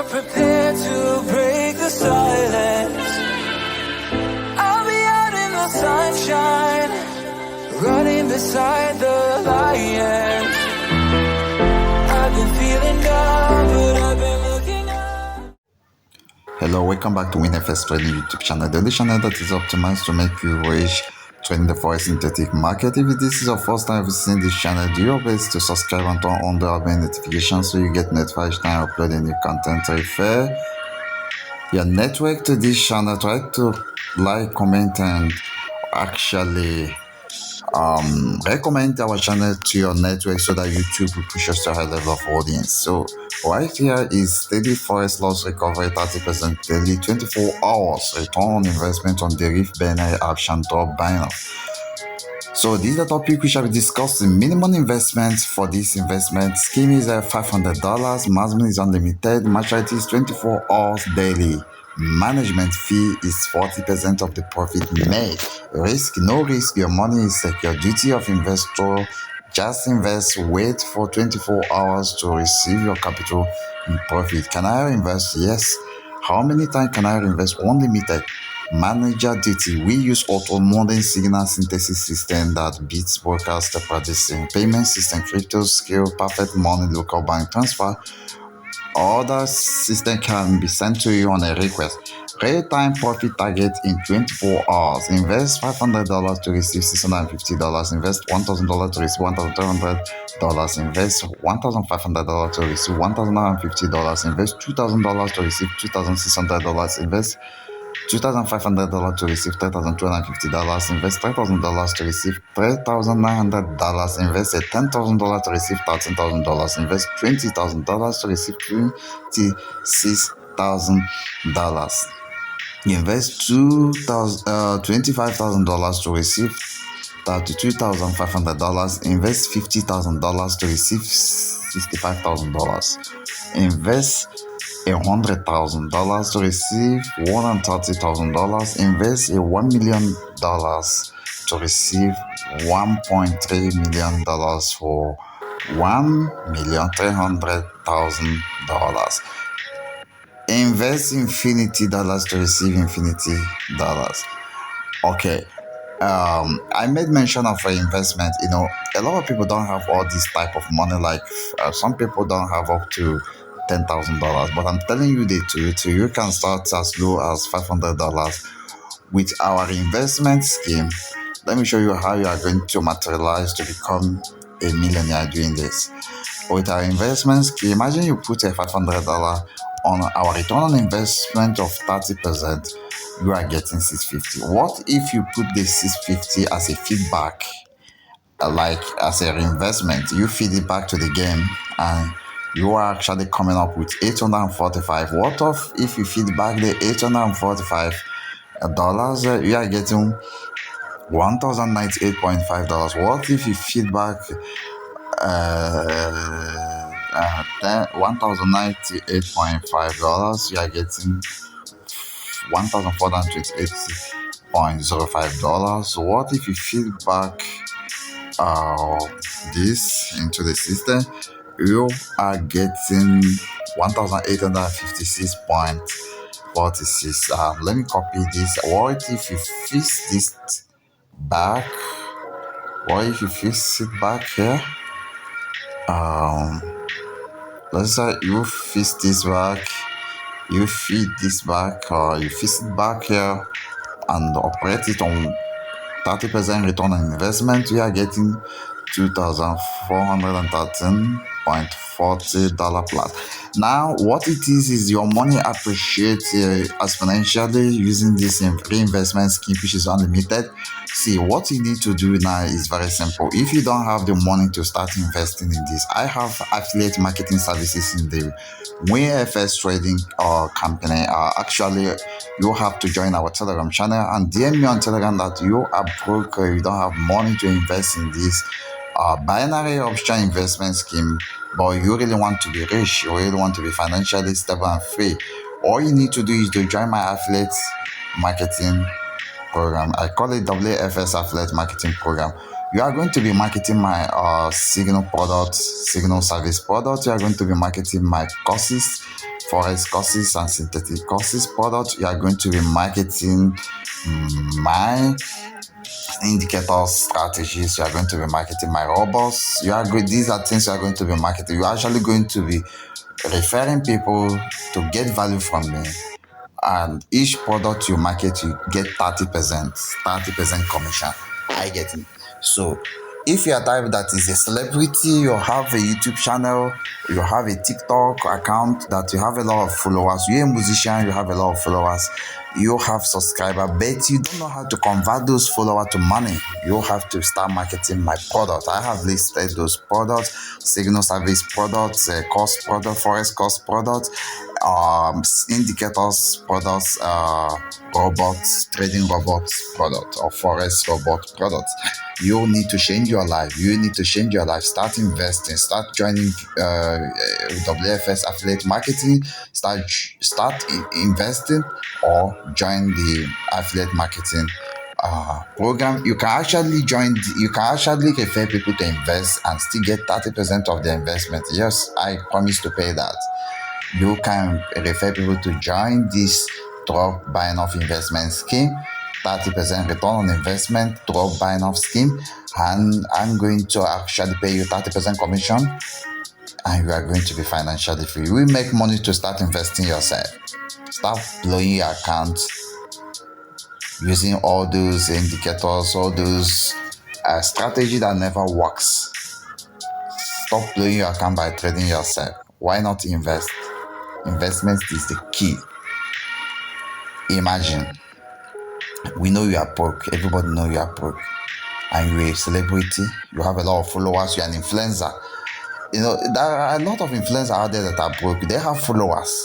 are prepared to break the silence, I'll be out in the sunshine, running beside the lion. I've been feeling down, but I've been looking up. Hello, welcome back to reinvest trading YouTube channel, the only channel that is optimized to make you rich trading the forex synthetic market. If this is your first time visiting this channel, do your best to subscribe and turn on the bell notifications so you get notified each time I upload any content. Refer your network to this channel. Try to like, comment, and actually recommend our channel to your network so that YouTube will push us to a high level of audience. So right here is steady forex loss recovery, 30% daily, 24 hours return on investment on Deriv, BINORF, action top BINORF. So this is the topic we shall be discussing. Minimum investment for this investment scheme is $500. Maximum is unlimited. Maturity is 24 hours daily. Management fee is 40% of the profit made. Risk, no risk. Your money is secure. Duty of investor, just invest. Wait for 24 hours to receive your capital in profit. Can I invest? Yes. How many times can I invest? Unlimited. Manager duty. We use auto modern signal synthesis system that beats brokers, the producing payment system, crypto, Skrill, perfect money, local bank transfer. Other system can be sent to you on a request. Real-time profit target in 24 hours. Invest $500 to receive $650. Invest $1,000 to receive $1,300. Invest $1,500 to receive $1,050. Invest $2,000 to receive $2,600. Invest $2,500 to receive $3,250. Invest $3,000 to receive $3,900. Invest $10,000 to receive $13,000. Invest $20,000 to receive $26,000. Invest $25,000 to receive $32,500. Invest $50,000 to receive $65,000. Invest $100,000 to receive $130,000. Invest $1 million to receive $1.3 million for $1,300,000. Invest infinity dollars to receive infinity dollars. Okay. I made mention of an investment. A lot of people don't have all this type of money. Like some people don't have up to $10,000, but I'm telling you the truth. You can start as low as $500 with our investment scheme. Let me show you how you are going to materialize to become a millionaire doing this. With our investment scheme, imagine you put a $500 on our return on investment of 30%. You are getting $650. What if you put the $650 as a feedback, like as a reinvestment? You feed it back to the game and you are actually coming up with $845. What if you feed back the $845? You are getting $1,098.5. What if you feed back $1,098.5? You are getting $1,428.05. What if you feed back this into the system? You are getting $1,856.46. Let me copy this. What if you fix this back? What if you fix it back here? Let's say you fix this back, you feed this back, or you fix it back here and operate it on 30% return on investment. You are getting $2,413.40 plus. Now, what it is your money appreciates exponentially using this reinvestment scheme, which is unlimited. See, what you need to do now is very simple. If you don't have the money to start investing in this, I have affiliate marketing services in the reinvest trading company. Actually, you have to join our Telegram channel and DM me on Telegram that you are broke, you don't have money to invest in this binary option investment scheme, but you really want to be rich, you really want to be financially stable and free. All you need to do is to join my affiliate marketing program. I call it WFS Affiliate Marketing Program. You are going to be marketing my Signal product, Signal service product. You are going to be marketing my courses Forex courses and synthetic courses product. You are going to be marketing my indicators, strategies. You are going to be marketing my robots. These are things you are going to be marketing. You are actually going to be referring people to get value from me. And each product you market, you get 30% commission. I get it. So if you are type that is a celebrity, you have a YouTube channel, you have a TikTok account, that you have a lot of followers, you're a musician, you have a lot of followers, you have subscribers, but you don't know how to convert those followers to money, you have to start marketing my product. I have listed those products: signal service products, cost product, forex cost products, indicators products, robots, trading robots product, or forex robot products. You need to change your life. Start investing. Start joining WFS affiliate marketing. Start investing, or join the affiliate marketing program. You can actually refer people to invest and still get 30% of the investment. Yes, I promise to pay that. You can refer people to join this drop BINORF investment scheme, 30% return on investment drop BINORF scheme, and I'm going to actually pay you 30% commission, and you are going to be financially free. We make money to start investing yourself. Stop blowing your account using all those indicators, all those strategy that never works. Stop blowing your account by trading yourself. Why not invest? Investment is the key. Imagine, we know you are broke. Everybody know you are broke, and you're a celebrity. You have a lot of followers. You're an influencer. You know, there are a lot of influencers out there that are broke. They have followers.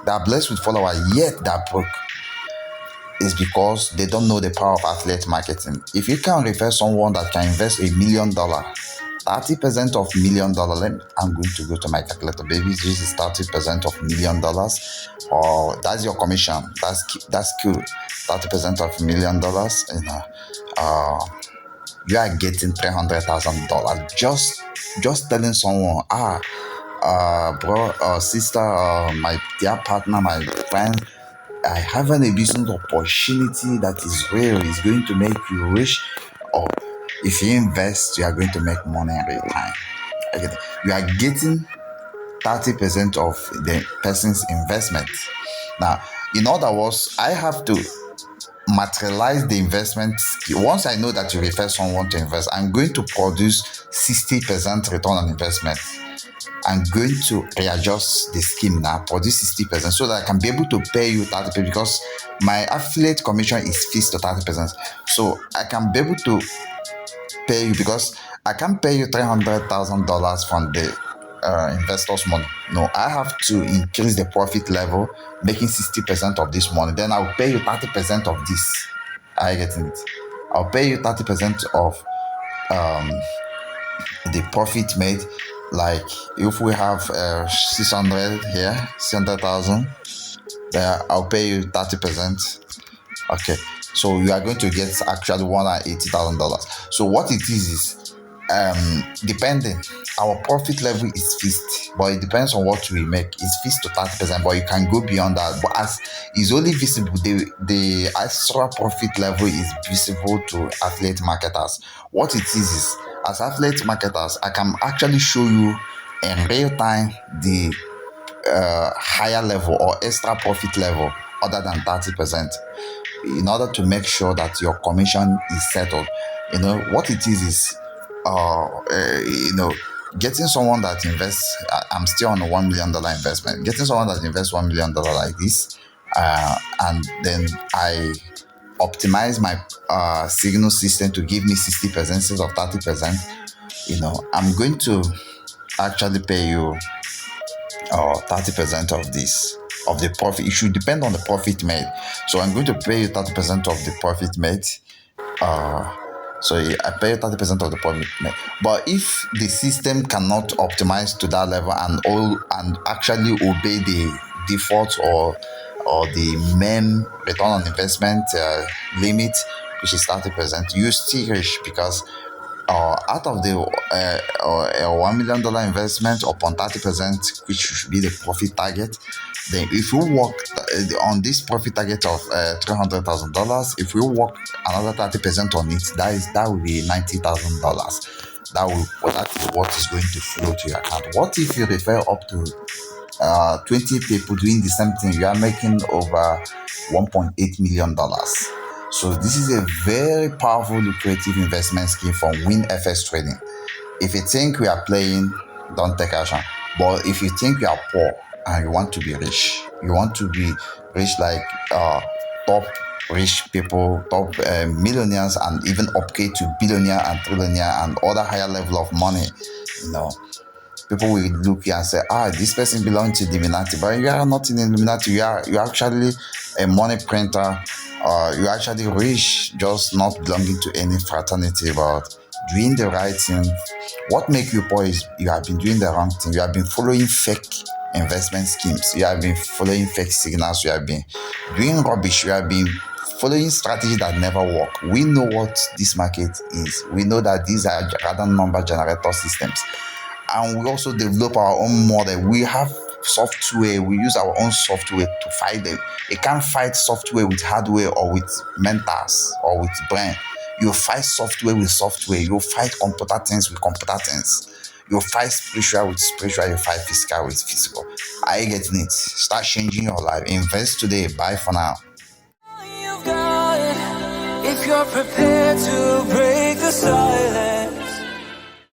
They are blessed with followers, yet they're broke. It's because they don't know the power of affiliate marketing. If you can refer someone that can invest $1 million, 30% of $1 million, I'm going to go to my calculator, baby. This is 30% of $1 million, or that's your commission. That's cool. 30% of $1 million, you are getting $300,000 just telling someone, bro, sister, my dear partner, my friend, I have a business opportunity that is real. It's going to make you rich. Or if you invest, you are going to make money in real time. You are getting 30% of the person's investment. Now, in other words, I have to materialize the investment. Once I know that you refer someone to invest, I'm going to produce 60% return on investment. I'm going to readjust the scheme now, produce 60%, so that I can be able to pay you 30%, because my affiliate commission is fixed to 30%. So I can be able to pay you, because I can't pay you $300,000 from the investors' money. No, I have to increase the profit level, making 60% of this money. Then I'll pay you 30% of this. Are you getting it? I'll pay you 30% of the profit made. Like if we have 600 here, 600,000, then I'll pay you 30%. Okay, so you are going to get actually $180,000. So what it is depending, our profit level is fixed, but it depends on what we make. It's fixed to 30%, but you can go beyond that. But as is only visible, the extra profit level is visible to affiliate marketers. What it is as affiliate marketers, I can actually show you in real time the higher level or extra profit level other than 30%, in order to make sure that your commission is settled. You know what it is getting someone that invests. I'm still on a $1 million investment. Getting someone that invests $1 million like this, and then I optimize my signal system to give me 60% instead of 30%. I'm going to actually pay you 30% of this, of the profit. It should depend on the profit made. So I'm going to pay you 30% of the profit made. So I pay 30% of the profit made. But if the system cannot optimize to that level and actually obey the default or the main return on investment limit, which is 30%, you still rich, because out of the $1 million investment upon 30%, which should be the profit target, Then if you work on this profit target of $300,000, if you work another 30% on it, that will be $90,000. That is what is going to flow to your account. What if you refer up to 20 people doing the same thing? You are making over $1.8 million. So this is a very powerful lucrative investment scheme from WinFS Trading. If you think we are playing, don't take action. But if you think you are poor and you want to be rich, you want to be rich like top rich people, top millionaires, and even upgrade to billionaire and trillionaire and other higher level of money, people will look here and say, this person belongs to the Illuminati. But you are not in the Illuminati. You are actually a money printer. You are actually rich, just not belonging to any fraternity, but doing the right thing. What makes you poor is you have been doing the wrong thing. You have been following fake investment schemes. You have been following fake signals. You have been doing rubbish. You have been following strategies that never work. We know what this market is. We know that these are random number generator systems. And we also develop our own model. We have software. We use our own software to fight them. You can't fight software with hardware or with mentors or with brain. You fight software with software. You fight computer things with computer things. You fight spiritual with spiritual. You fight physical with physical. Are you getting it? Start changing your life. Invest today. Bye for now. You've got, if you're prepared to break the silence.